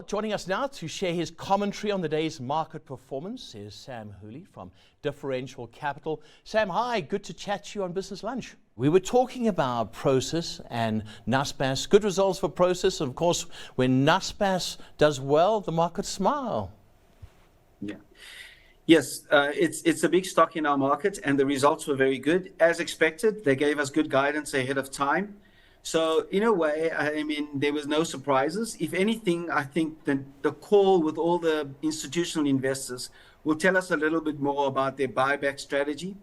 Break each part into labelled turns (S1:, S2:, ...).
S1: joining us now to share his commentary on the day's market performance is Sam Houlie from Differential Capital. Sam, hi, good to chat to you on Business Lunch. We were talking about Prosus and Naspers. Good results for Prosus. Of course, when Naspers does well, the markets smile.
S2: Yeah. Yes, it's a big stock in our market, and the results were very good. As expected, they gave us good guidance ahead of time. So in a way, I mean, there was no surprises. If anything, I think the call with all the institutional investors will tell us a little bit more about their buyback strategy.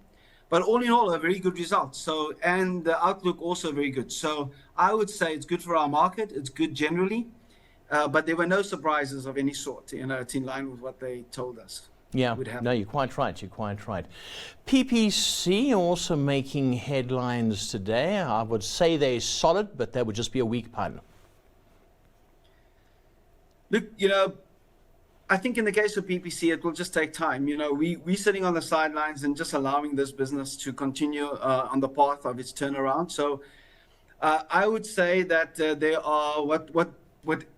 S2: But all in all, a very good result. So, and the outlook also very good. So I would say it's good for our market. It's good generally, but there were no surprises of any sort. You know, it's in line with what they told us.
S1: Yeah, no, you're quite right. PPC also making headlines today. I would say they're solid, but that would just be a weak pun.
S2: Look, you know, I think in the case of PPC, it will just take time. You know, we're sitting on the sidelines and just allowing this business to continue on the path of its turnaround. So I would say that there are what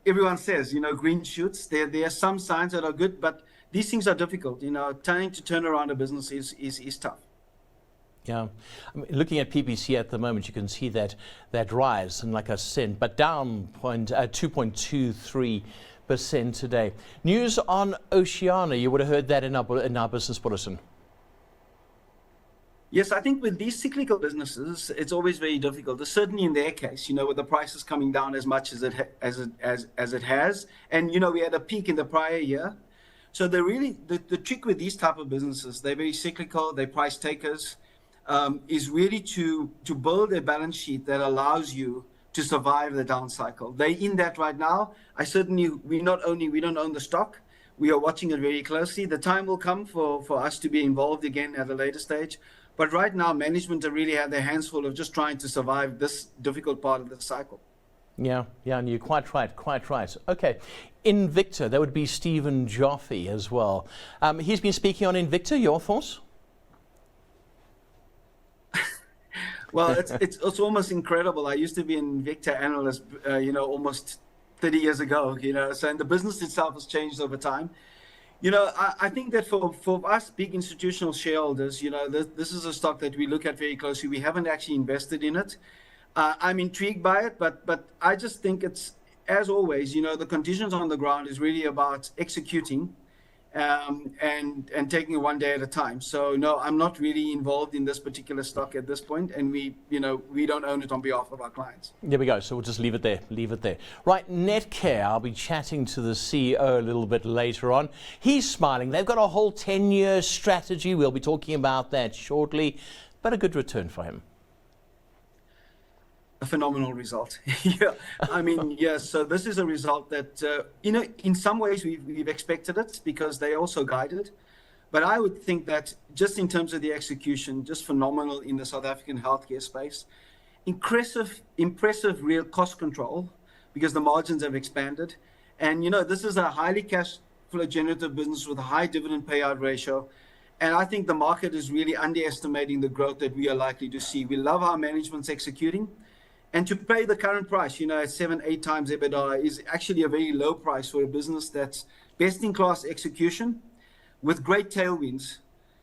S2: everyone says, you know, green shoots. There are some signs that are good, but these things are difficult. You know, trying to turn around a business is tough.
S1: Yeah, I mean, looking at PPC at the moment, you can see that rise, and like I said, but down 2.23% today. News on Oceania, you would have heard that in our business bulletin.
S2: Yes, I think with these cyclical businesses, it's always very difficult. Certainly in their case, you know, with the prices coming down as much as it has, and you know, we had a peak in the prior year. So the trick with these type of businesses, they're very cyclical, they're price takers, is really to build a balance sheet that allows you to survive the down cycle. They're in that right now. We don't own the stock. We are watching it very closely. The time will come for us to be involved again at a later stage. But right now, management really have their hands full of just trying to survive this difficult part of the cycle.
S1: Yeah, and you're quite right. Okay, Invicta, that would be Stephen Joffe as well. He's been speaking on Invicta. Your thoughts?
S2: Well, it's almost incredible. I used to be an Invicta analyst, you know, almost 30 years ago. You know, so and the business itself has changed over time. You know, I think that for us big institutional shareholders, you know, this is a stock that we look at very closely. We haven't actually invested in it. I'm intrigued by it, but I just think it's, as always, you know, the conditions on the ground is really about executing and taking it one day at a time. So no, I'm not really involved in this particular stock at this point, and we don't own it on behalf of our clients.
S1: There we go. So we'll just leave it there. Right, Netcare, I'll be chatting to the CEO a little bit later on. He's smiling. They've got a whole 10-year strategy. We'll be talking about that shortly, but a good return for him.
S2: A phenomenal result. Yeah, I mean, yes. So this is a result that, you know, in some ways we've expected it because they also guided. But I would think that just in terms of the execution, just phenomenal in the South African healthcare space. Impressive real cost control because the margins have expanded. And, you know, this is a highly cash flow generative business with a high dividend payout ratio. And I think the market is really underestimating the growth that we are likely to see. We love how management's executing. And to pay the current price, you know, at 7-8 times EBITDA is actually a very low price for a business that's best-in-class execution with great tailwinds.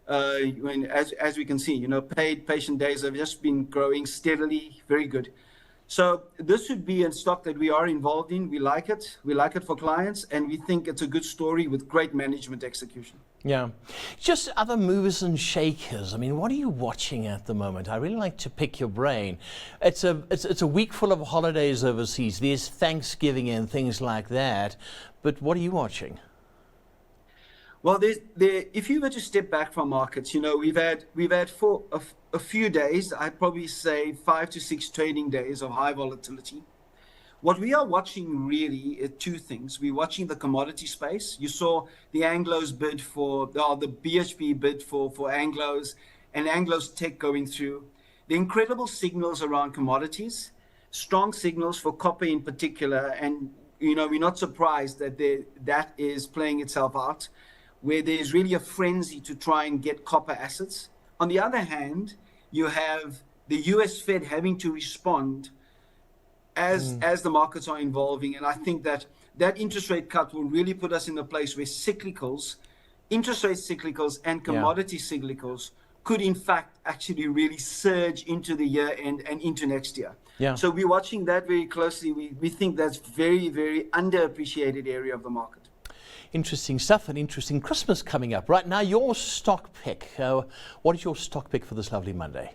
S2: As we can see, you know, paid patient days have just been growing steadily, very good. So this would be a stock that we are involved in. We like it. We like it for clients, and we think it's a good story with great management execution.
S1: Yeah. Just other movers and shakers. I mean, what are you watching at the moment? I really like to pick your brain. It's a week full of holidays overseas. There's Thanksgiving and things like that. But what are you watching?
S2: Well, if you were to step back from markets, you know, we've had for a few days, I'd probably say 5 to 6 trading days of high volatility. What we are watching really are two things. We're watching the commodity space. You saw the Anglo's bid for, the BHP bid for Anglo's, and Anglo's Tech going through. The incredible signals around commodities, strong signals for copper in particular, and you know, we're not surprised that that is playing itself out, where there's really a frenzy to try and get copper assets. On the other hand, you have the US Fed having to respond as the markets are evolving. And I think that that interest rate cut will really put us in a place where cyclicals, interest rate cyclicals and commodity cyclicals could in fact actually really surge into the year end and into next year.
S1: Yeah.
S2: So we're watching that very closely. We think that's very, very underappreciated area of the market.
S1: Interesting stuff, an interesting Christmas coming up. Right now, your stock pick. What is your stock pick for this lovely Monday?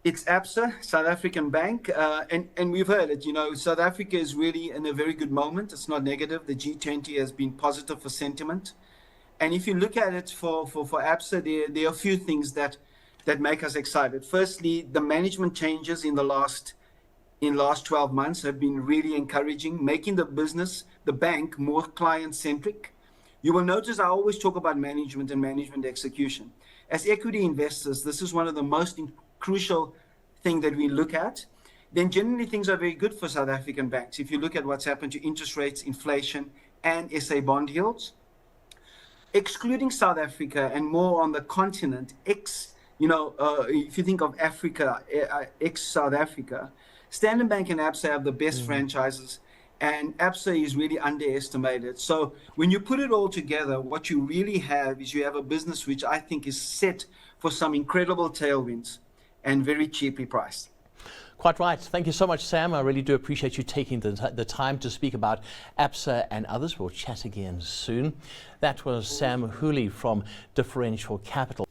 S2: It's ABSA, South African bank, and we've heard it. You know, South Africa is really in a very good moment. It's not negative. The G20 has been positive for sentiment. And if you look at it for ABSA, there are a few things that make us excited. Firstly, the management changes in last 12 months have been really encouraging, making the bank more client-centric. You will notice I always talk about management and management execution. As equity investors, this is one of the most crucial thing that we look at. Then generally things are very good for South African banks. If you look at what's happened to interest rates, inflation, and SA bond yields, excluding South Africa and more on the continent, if you think of Africa, ex-South Africa, Standard Bank and ABSA have the best franchises, and ABSA is really underestimated. So when you put it all together, what you really have is you have a business which I think is set for some incredible tailwinds and very cheaply priced.
S1: Quite right. Thank you so much, Sam. I really do appreciate you taking the time to speak about ABSA and others. We'll chat again soon. That was Sam Houlie from Differential Capital.